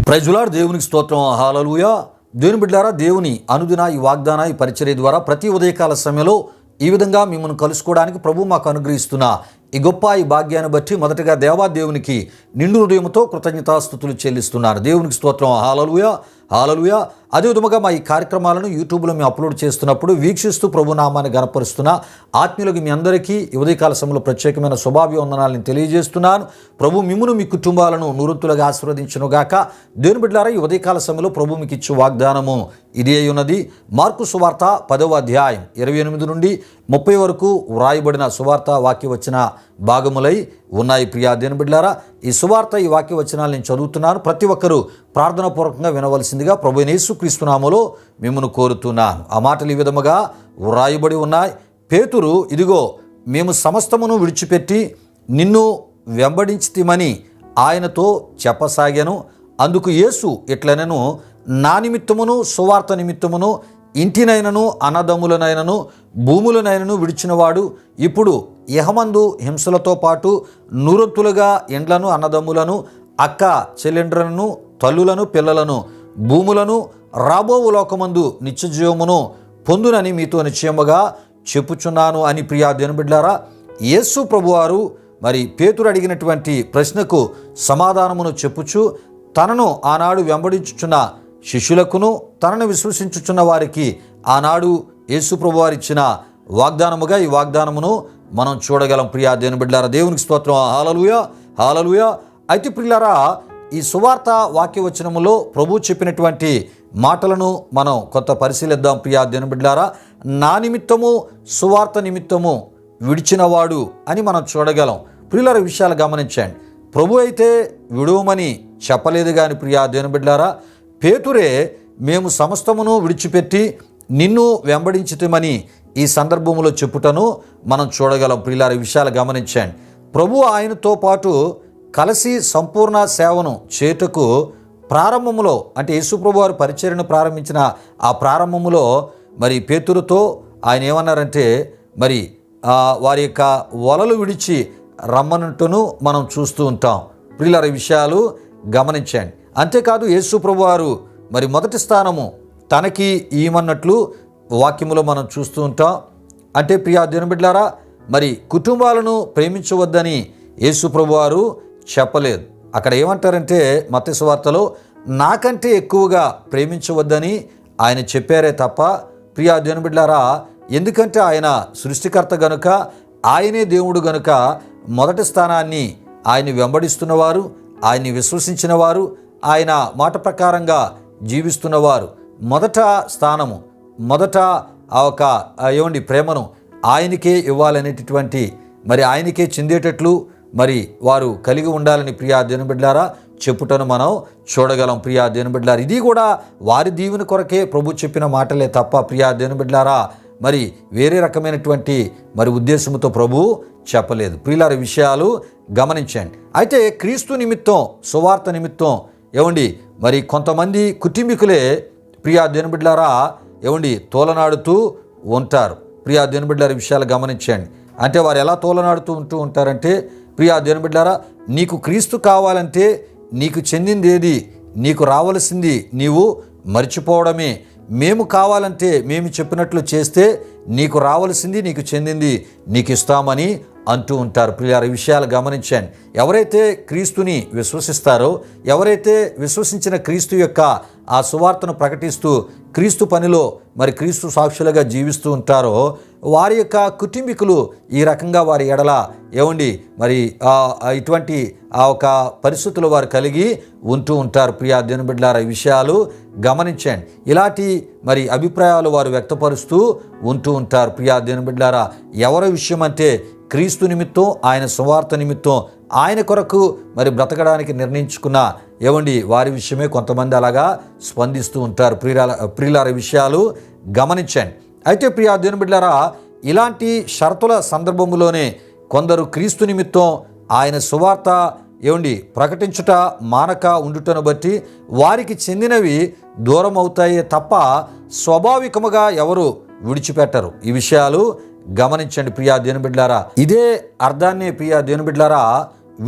Praise the lord. దేవునికి స్తోత్రం. హల్లెలూయా. దేవుని బిడ్డలారా, దేవుని అనుదిన ఈ వాగ్దాన ఈ పరిచర్య ద్వారా ప్రతి ఉదయకాల సమయంలో ఈ విధంగా మిమ్మల్ని కలుసుకోవడానికి ప్రభు మాకు అనుగ్రహిస్తున్న ఈ గొప్ప ఈ భాగ్యాన్ని బట్టి మొదటగా దేవునికి నిండు హృదయంతో కృతజ్ఞతాస్తుతులు చెల్లిస్తున్నారు. దేవునికి స్తోత్రం. హల్లెలూయా, హల్లెలూయా. అదే విధముగా మా ఈ కార్యక్రమాలను యూట్యూబ్లో మేము అప్లోడ్ చేస్తున్నప్పుడు వీక్షిస్తూ ప్రభు నామాన్ని గణపరుస్తున్న ఆత్మీయులకు మీ అందరికీ ఈ ఉదయకాల సమయంలో ప్రత్యేకమైన శుభాభివందనాలను తెలియజేస్తున్నాను. ప్రభు మిమ్మును మీ కుటుంబాలను నూరంతులుగా ఆశీర్వదించునుగాక. దేవుని బిడ్డలారా, ఈ ఉదయకాల సమయంలో ప్రభు మీకు ఇచ్చే వాగ్దానము ఇది అయి ఉన్నది. మార్కు సువార్త 10వ అధ్యాయం 28 నుండి 30 వరకు వ్రాయబడిన సువార్త వాక్య వచ్చిన భాగములై ఉన్నాయి. ప్రియా దేవుని బిడ్డలారా, ఈ సువార్త ఈ వాక్య వచనాలు నేను చదువుతున్నాను. ప్రతి ఒక్కరూ ప్రార్థనాపూర్వకంగా వినవలసిందిగా ప్రభు యేసుక్రీస్తు నామములో మిమ్మల్ని కోరుతున్నాను. ఆ మాటలు ఈ విధముగా వ్రాయబడి ఉన్నాయి. పేతురు, ఇదిగో మేము సమస్తమును విడిచిపెట్టి నిన్ను వెంబడించితిమని ఆయనతో చెప్పసాగాను. అందుకు యేసు ఇట్లనెను, నా నిమిత్తమును సువార్త నిమిత్తమును ఇంటినైనను అన్నదమ్ములనైనను భూములనైనను విడిచినవాడు ఇప్పుడు ఇహమందు హింసలతో పాటు నూరొత్తులుగా ఇండ్లను అన్నదమ్ములను అక్క చెల్లెండ్రలను తల్లులను పిల్లలను భూములను రాబోవు లోకమందు నిత్యజీవమును పొందునని మీతో నిశ్చయముగా చెప్పుచున్నాను అని. ప్రియా దేవుని బిడ్డలారా, యేసు ప్రభువారు మరి పేతురు అడిగినటువంటి ప్రశ్నకు సమాధానమును చెప్పుచు తనను ఆనాడు వెంబడించుచున్న శిష్యులకును తనను విశ్వసించుచున్న వారికి ఆనాడు యేసు ప్రభువారు ఇచ్చిన వాగ్దానముగా ఈ వాగ్దానమును మనం చూడగలం. ప్రియా దేవుని బిడ్డలారా, దేవునికి స్తోత్రం. హల్లెలూయా, హల్లెలూయా. అయితే ప్రియులారా, ఈ సువార్త వాక్యవచనములో ప్రభు చెప్పినటువంటి మాటలను మనం కొంత పరిశీలిద్దాం. ప్రియా దేవుని బిడ్డలారా, నా నిమిత్తము సువార్త నిమిత్తము విడిచినవాడు అని మనం చూడగలం. ప్రియులారా, విషయాలు గమనించండి. ప్రభు అయితే విడువమని చెప్పలేదు కానీ ప్రియా దేవుని బిడ్డలారా, పేతురే మేము సమస్తమును విడిచిపెట్టి నిన్ను వెంబడించితమని ఈ సందర్భంలో చెప్పుటను మనం చూడగలం. ప్రియులారా, విషయాలు గమనించండి. ప్రభు ఆయనతో పాటు కలిసి సంపూర్ణ సేవను చేటుకు ప్రారంభములో, అంటే యేసుప్రభు వారు పరిచర్యను ప్రారంభించిన ఆ ప్రారంభములో మరి పేతురుతో ఆయన ఏమన్నారంటే మరి వారి యొక్క వలలు విడిచి రమ్మన్నట్టును మనం చూస్తూ ఉంటాం. ప్రియులారా, విషయాలు గమనించండి. అంతేకాదు యేసుప్రభు వారు మరి మొదటి స్థానము తనకి ఇయ్యమన్నట్లు వాక్యములో మనం చూస్తూ ఉంటాం. అంటే ప్రియా దేవుని బిడ్డలారా, మరి కుటుంబాలను ప్రేమించవద్దని యేసుప్రభు వారు చెప్పలేదు. అక్కడ ఏమంటారంటే మత్తయి సువార్తలో నాకంటే ఎక్కువగా ప్రేమించవద్దని ఆయన చెప్పారే తప్ప ప్రియా దేవుని బిడ్డలారా, ఎందుకంటే ఆయన సృష్టికర్త గనుక, ఆయనే దేవుడు గనుక మొదటి స్థానాన్ని ఆయన్ని వెంబడిస్తున్నవారు, ఆయన్ని విశ్వసించిన వారు, ఆయన మాట ప్రకారంగా జీవిస్తున్నవారు మొదట స్థానము, మొదట ఆ ఒక ప్రేమను ఆయనకే ఇవ్వాలనేటటువంటి మరి ఆయనకే చెందేటట్లు మరి వారు కలిగి ఉండాలని ప్రియా దేవుని బిడ్డలారా చెప్పుటను మనం చూడగలం. ప్రియా దేవుని బిడ్డలారా, ఇది కూడా వారి దీవెన కొరకే ప్రభు చెప్పిన మాటలే తప్ప ప్రియా దేవుని బిడ్డలారా మరి వేరే రకమైనటువంటి మరి ఉద్దేశంతో ప్రభు చెప్పలేదు. ప్రియులారా, విషయాలు గమనించండి. అయితే క్రీస్తు నిమిత్తం సువార్త నిమిత్తం మరి కొంతమంది కుటుంబీకులే ప్రియా దేవుని బిడ్డలారా తోలనాడుతూ ఉంటారు. ప్రియా దేవుని బిడ్డలారా, విషయాలు గమనించండి. అంటే వారు ఎలా తోలనాడుతూ ఉంటారంటే, ప్రియా దేవుని బిడ్డలారా, నీకు క్రీస్తు కావాలంటే నీకు చెందింది ఏది, నీకు రావలసింది నీవు మర్చిపోవడమే. మేము కావాలంటే మేము చెప్పినట్లు చేస్తే నీకు రావలసింది నీకు చెందింది నీకు ఇస్తామని అంటూ ఉంటారు. ప్రియార, విషయాలు గమనించండి. ఎవరైతే క్రీస్తుని విశ్వసిస్తారో, ఎవరైతే విశ్వసించిన క్రీస్తు యొక్క ఆ సువార్తను ప్రకటిస్తూ క్రీస్తు పనిలో మరి క్రీస్తు సాక్షులుగా జీవిస్తూ ఉంటారో వారి యొక్క కుటుంబీకులు ఈ రకంగా వారి ఎడల మరి ఇటువంటి ఆ ఒక పరిస్థితులు వారు కలిగి ఉంటూ ఉంటారు. ప్రియా దేవుని బిడ్డలారా, ఈ విషయాలు గమనించండి. ఇలాంటి మరి అభిప్రాయాలు వారు వ్యక్తపరుస్తూ ఉంటూ ఉంటారు. ప్రియా దేవుని బిడ్డలారా, ఎవరి విషయం అంటే క్రీస్తు నిమిత్తం, ఆయన సువార్త నిమిత్తం, ఆయన కొరకు మరి బ్రతకడానికి నిర్ణయించుకున్న వారి విషయమే కొంతమంది అలాగా స్పందిస్తూ ఉంటారు. ప్రియులార, విషయాలు గమనించండి. అయితే ప్రియా దేవుని బిడ్డలారా, ఇలాంటి షరతుల సందర్భంలోనే కొందరు క్రీస్తు నిమిత్తం ఆయన సువార్త ప్రకటించుట మానక ఉండుటను బట్టి వారికి చెందినవి దూరం అవుతాయే తప్ప స్వాభావికముగా ఎవరు విడిచిపెట్టరు. ఈ విషయాలు గమనించండి ప్రియా దేవుని బిడ్డలారా. ఇదే అర్థాన్ని ప్రియా దేవుని బిడ్డలారా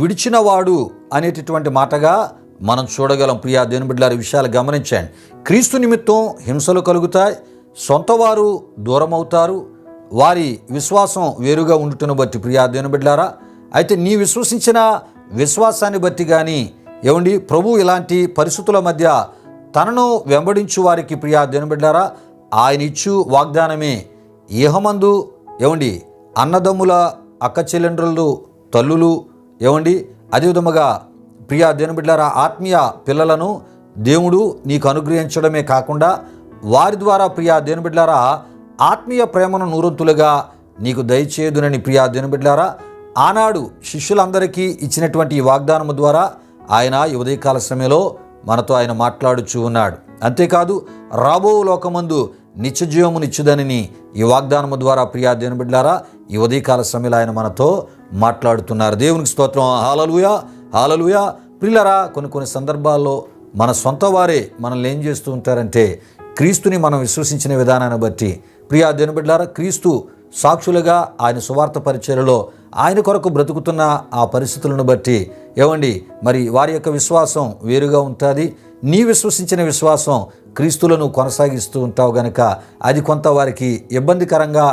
విడిచినవాడు అనేటటువంటి మాటగా మనం చూడగలం. ప్రియా దేవుని బిడ్డలారా, విషయాలు గమనించండి. క్రీస్తు నిమిత్తం హింసలు కలుగుతాయి, సొంత వారు దూరం అవుతారు, వారి విశ్వాసం వేరుగా ఉండుటను బట్టి. ప్రియా దేవుని బిడ్డలారా, అయితే నీ విశ్వసించిన విశ్వాసాన్ని బట్టి కానీ ప్రభు ఇలాంటి పరిస్థితుల మధ్య తనను వెంబడించు వారికి, ప్రియా దేవుని బిడ్డలారా, ఆయన ఇచ్చు వాగ్దానమే ఇహమందు అన్నదమ్ముల అక్క చెల్లెండ్రులు తల్లులు అదేవిధముగా ప్రియా దేవుని బిడ్డలారా, ఆత్మీయ పిల్లలను దేవుడు నీకు అనుగ్రహించడమే కాకుండా వారి ద్వారా, ప్రియా దేవుని బిడ్డలారా, ఆత్మీయ ప్రేమను నూరంతులుగా నీకు దయచేయుదునని. ప్రియా దేవుని బిడ్డలారా, ఆనాడు శిష్యులందరికీ ఇచ్చినటువంటి ఈ వాగ్దానము ద్వారా ఆయన ఈ ఉదయకాల సమయంలో మనతో ఆయన మాట్లాడుచూ ఉన్నాడు. అంతేకాదు రాబో లోకమందు నిత్యజీవమునిచ్చుదనని ఈ వాగ్దానము ద్వారా, ప్రియా దేవుని బిడ్డలారా, ఈ ఉదయకాల సమయంలో ఆయన మనతో మాట్లాడుతున్నారు. దేవునికి స్తోత్రం. హల్లెలూయా, హల్లెలూయా. ప్రియులారా, కొన్ని సందర్భాల్లో మన సొంత వారే మనల్ని ఏం చేస్తూ ఉంటారంటే, క్రీస్తుని మనం విశ్వసించిన విధానాన్ని బట్టి, ప్రియా దేవుని బిడ్డలారా, క్రీస్తు సాక్షులుగా ఆయన సువార్త పరిచర్యలో ఆయన కొరకు బ్రతుకుతున్న ఆ పరిస్థితులను బట్టి మరి వారి యొక్క విశ్వాసం వేరుగా ఉంటుంది. నీ విశ్వసించిన విశ్వాసం క్రీస్తులను కొనసాగిస్తూ ఉంటావు గనక అది కొంత వారికి ఇబ్బందికరంగా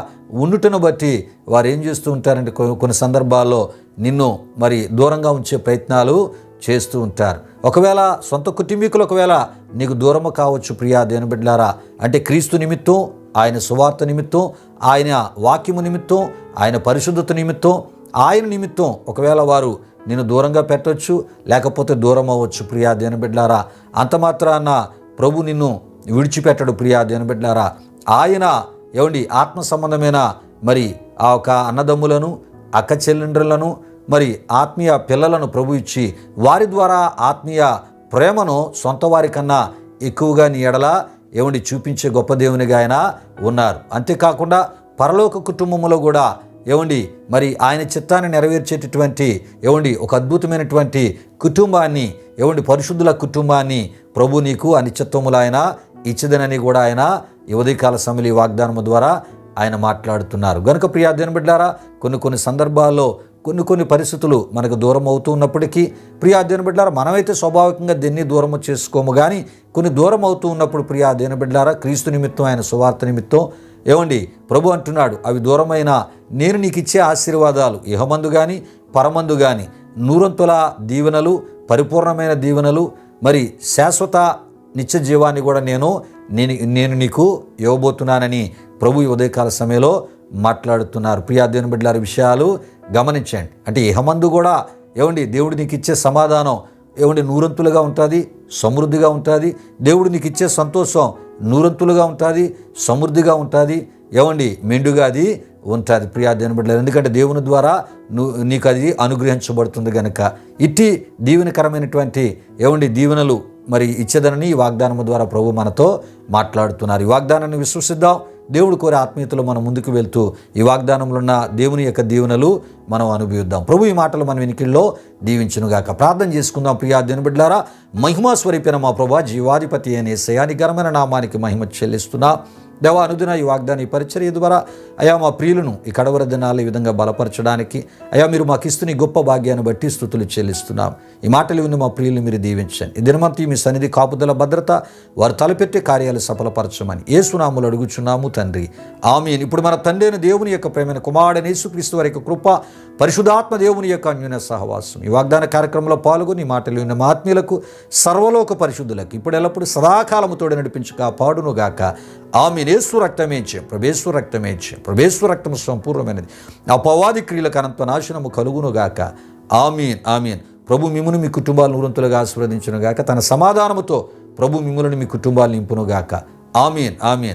ఉండుటను బట్టి వారు ఏం చేస్తూ ఉంటారంటే, కొన్ని సందర్భాల్లో నిన్ను మరి దూరంగా ఉంచే ప్రయత్నాలు చేస్తూ ఉంటారు. ఒకవేళ సొంత కుటుంబీకులు ఒకవేళ నీకు దూరము కావచ్చు. ప్రియా దేవుని బిడ్డలారా, అంటే క్రీస్తు నిమిత్తం, ఆయన సువార్త నిమిత్తం, ఆయన వాక్యము నిమిత్తం, ఆయన పరిశుద్ధత నిమిత్తం, ఆయన నిమిత్తం ఒకవేళ వారు నిన్ను దూరంగా పెట్టవచ్చు, లేకపోతే దూరం అవ్వచ్చు. ప్రియా దేవుని బిడ్డలారా, అంత మాత్రాన ప్రభు నిన్ను విడిచిపెట్టడు. ప్రియా దేవుని బిడ్డలారా, ఆయన ఆత్మ సంబంధమైన మరి ఆ ఒక అన్నదమ్ములను అక్క చెల్లెండ్రులను మరి ఆత్మీయ పిల్లలను ప్రభు ఇచ్చి వారి ద్వారా ఆత్మీయ ప్రేమను సొంత వారి కన్నా ఎక్కువగా నీ ఎడల చూపించే గొప్ప దేవునిగా ఆయన ఉన్నారు. అంతేకాకుండా పరలోక కుటుంబంలో కూడా మరి ఆయన చిత్తాన్ని నెరవేర్చేటటువంటి ఒక అద్భుతమైనటువంటి కుటుంబాన్ని పరిశుద్ధుల కుటుంబాన్ని ప్రభు నీకు ఆ నిత్యత్వములు ఆయన ఇచ్చిదనని కూడా ఆయన ఈ ఉదయకాల సమయంలో వాగ్దానము ద్వారా ఆయన మాట్లాడుతున్నారు. గనుక ప్రియా దేవుని బిడ్డలారా, కొన్ని సందర్భాల్లో కొన్ని పరిస్థితులు మనకు దూరం అవుతూ ఉన్నప్పటికీ, ప్రియా దేవుని బిడ్డలారా, మనమైతే స్వాభావికంగా దీన్ని దూరం చేసుకోము. కానీ కొన్ని దూరం అవుతూ ఉన్నప్పుడు, ప్రియా దేవుని బిడ్డలారా, క్రీస్తు నిమిత్తం, ఆయన సువార్త నిమిత్తం ప్రభు అంటున్నాడు, అవి దూరమైన నేను నీకు ఇచ్చే ఆశీర్వాదాలు ఇహమందు కానీ పరమందు కానీ నూరంతుల దీవెనలు, పరిపూర్ణమైన దీవెనలు, మరి శాశ్వత నిత్య జీవాన్ని కూడా నేను నీకు ఇవ్వబోతున్నానని ప్రభు ఉదయకాల సమయంలో మాట్లాడుతున్నారు. ప్రియా దేవుని బిడ్డలారా, విషయాలు గమనించండి. అంటే ఇహమందు కూడా దేవుడు నీకు ఇచ్చే సమాధానం నూరంతులుగా ఉంటుంది, సమృద్ధిగా ఉంటుంది. దేవుడు నీకు ఇచ్చే సంతోషం నూరంతులుగా ఉంటుంది, సమృద్ధిగా ఉంటుంది, మెండుగా అది ఉంటుంది. ప్రియా దేవుని బిడ్డలారా, ఎందుకంటే దేవుని ద్వారా నీకు అది అనుగ్రహించబడుతుంది కనుక ఇట్టి దీవెనకరమైనటువంటి దీవెనలు మరి ఇచ్చేదనని ఈ వాగ్దానము ద్వారా ప్రభు మనతో మాట్లాడుతున్నారు. ఈ వాగ్దానాన్ని విశ్వసిద్దాం. దేవుడు కోరే ఆత్మీయతలో మనం ముందుకు వెళ్తూ ఈ వాగ్దానంలో ఉన్న దేవుని యొక్క దీవెనలు మనం అనుభవిద్దాం. ప్రభు ఈ మాటలు మన వెనుకల్లో దీవించునుగాక. ప్రార్థన చేసుకుందాం. ప్రియా దేవుని బిడ్డలారా, మహిమా స్వరూపిన మా ప్రభు, జీవాధిపతి అయిన యేసయ్య నీ ఘనమైన నామానికి మహిమ చెల్లిస్తున్నా. దేవా, అనుదిన ఈ వాగ్దాన పరిచర్య ద్వారా అయా మా ప్రియులను ఈ కడవర దినాలు ఈ విధంగా బలపరచడానికి అయా మీరు మాకు ఇస్తున్న గొప్ప భాగ్యాన్ని బట్టి స్తుతులు చెల్లిస్తున్నాం. ఈ మాటలు విని మా ప్రియులను మీరు దీవించండి. ఈ దినమంతా మీ సన్నిధి కాపుదల భద్రత వారు తలపెట్టే కార్యాలు సఫలపరచమని యేసు నామములో అడుగుచున్నాము తండ్రి, ఆమేన్. ఇప్పుడు మన తండ్రి అయిన దేవుని యొక్క ప్రేమైన కుమారుడైన యేసుక్రీస్తు వారి యొక్క కృప, పరిశుద్ధాత్మ దేవుని యొక్క అన్యోన్య సహవాసం ఈ వాగ్దాన కార్యక్రమంలో పాల్గొని మాటలు విన్న మా ఆత్మీయులకు, సర్వలోక పరిశుద్ధులకు ఇప్పుడు ఎల్లప్పుడు సదాకాలము తోడు నడిపించు కాపాడును గాక. ఆమేన్. యేసు రక్తమే జయం, ప్రభేశ్వర రక్తమే జయం, ప్రభేశ్వర రక్తము సంపూర్ణమైనది, అపవాది క్రియలకు అనంత నాశనము కలుగును గాక. ఆమేన్, ఆమేన్. ప్రభు మిమ్మును మీ కుటుంబాలు నూరంతులుగా ఆశీర్వదించును గాక. తన సమాధానముతో ప్రభు మిమ్ములను మీ కుటుంబాలు నింపును గాక. ఆమేన్, ఆమేన్.